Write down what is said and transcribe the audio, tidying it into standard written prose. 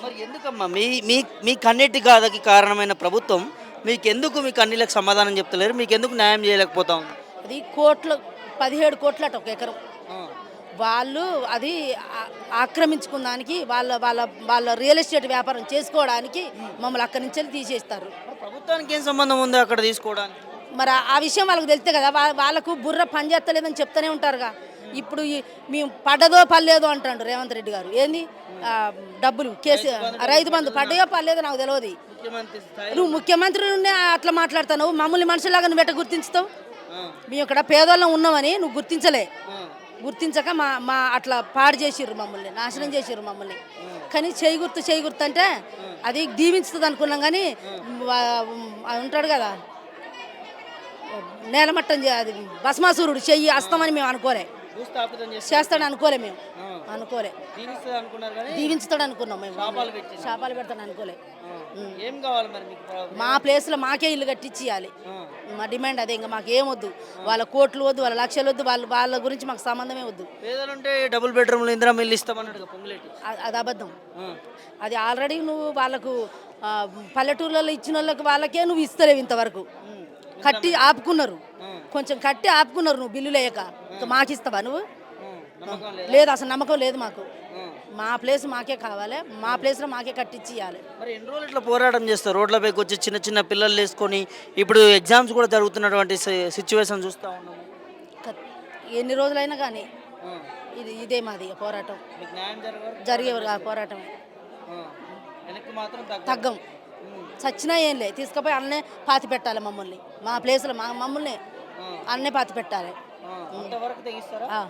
మరి ఎందుకమ్మా మీ మీ మీ కన్నీటి గాథకి కారణమైన ప్రభుత్వం మీకెందుకు మీ కన్నీళ్ళకి సమాధానం చెప్తలేరు? మీకెందుకు న్యాయం చేయలేకపోతా ఉంది? అది కోట్లు 17 కోట్లట ఒక ఎకరం. ఆ! వాళ్ళు అది ఆక్రమించుకున్నానికి వాళ్ళ వాళ్ళ వాళ్ళ రియల్ ఎస్టేట్ వ్యాపారం చేసుకోవడానికి మమ్మల్ని అక్కడి నుంచి తీసేస్తారు. మరి ప్రభుత్వానికి ఏం సంబంధం ఉంది అక్కడ తీసుకోవడానికి? మరి ఆ విషయం వాళ్ళకి తెలిస్తే కదా వాళ్ళకు బుర్ర పని చేస్తలేదని చెప్తూనే ఉంటారుగా. ఇప్పుడు మేము పడ్డదో పర్లేదో అంటాడు రేవంత్ రెడ్డి గారు. ఏంది డబ్బులు కేసు రైతు బంధు పడ్డాయో పర్లేదో నాకు తెలియదు. ముఖ్యమంత్రి స్థాయిలో నువ్వు ముఖ్యమంత్రి నుండే అట్లా మాట్లాడుతున్నావు. మమ్మల్ని మనుషులాగా నువ్వు ఎట్ట గుర్తించుతావు? ఆ! మేము ఇక్కడ పేదోళ్ళం ఉన్నామని నువ్వు గుర్తించలే. ఆ! గుర్తించక మా మా అట్లా పాడు చేసిర్రు మమ్మల్ని, నాశనం చేసిర్రు మమ్మల్ని. కానీ చేయి గుర్తు అంటే అది దీవించుతుంది అనుకున్నాం. కానీ ఉంటాడు కదా నేలమట్టం అది భస్మాసురుడు చెయ్యి అస్తమని మేము అనుకోలే. భూస్థాపితం చేసి చేస్తాడు అనుకోలే మేము. ఆ! అనుకోలే. దీవిస్తుంది అనుకున్నారు కానీ దీవించుతాడు అనుకున్నాం మేము. శాపాలు పెట్టింది. శాపాలు పెడతాడు అనుకోలే. ఆ! ఏం కావాలి మరి మీకు? మా ప్లేస్లో మాకే ఇల్లు కట్టించి ఇవ్వాలి. ఆ! మా డిమాండ్ అదే. ఇంకా మాకు ఏమొద్దు. వాళ్ళ కోట్లు వద్దు, వాళ్ళ లక్షలు వద్దు, వాళ్ళ గురించి మాకు సంబంధమే వద్దు. పేదలుంటే డబుల్ బెడ్రూమ్లు ఇందిరా మిల్లు ఇస్తామన్నాడు పొంగులేటి. అది అబద్ధం. ఆ! అది ఆల్రెడీ నువ్వు వాళ్ళకు పల్లెటూర్లలో ఇచ్చిన వాళ్ళకే నువ్వు ఇస్తలేవు ఇంతవరకు. కట్టి ఆపుకున్నారు. కొంచెం కట్టి ఆపుకున్నారు నువ్వు బిల్లు లేక. ఇంకా మాకు ఇస్తావా నువ్వు? నమ్మకం లేదా? లేదు, అసలు నమ్మకం లేదు మాకు. ఆ! మా ప్లేస్ మాకే కావాలి. మా ప్లేస్లో మాకే కట్టించి ఇవ్వాలి. మరి ఎన్ని రోజులు ఇట్లా పోరాటం చేస్తారు? రోడ్లపైకి వచ్చి చిన్న చిన్న పిల్లలు వేసుకొని ఇప్పుడు ఎగ్జామ్స్ కూడా జరుగుతున్నటువంటి సిచ్యువేషన్ చూస్తూ ఉన్నాము. ఎన్ని రోజులైనా కానీ ఆ! ఇదే మాది పోరాటం. మీకు న్యాయం జరిగేవారు ఆ పోరాటమే. వెనక్కి మాత్రం తగ్గం. చచ్చినా ఏం లే, తీసుకుపోయి అన్నే పాతి పెట్టాలి మమ్మల్ని. మా ప్లేస్లో మమ్మల్ని అన్నే పాతి పెట్టాలి. అంతవరకు తెగిస్తారా?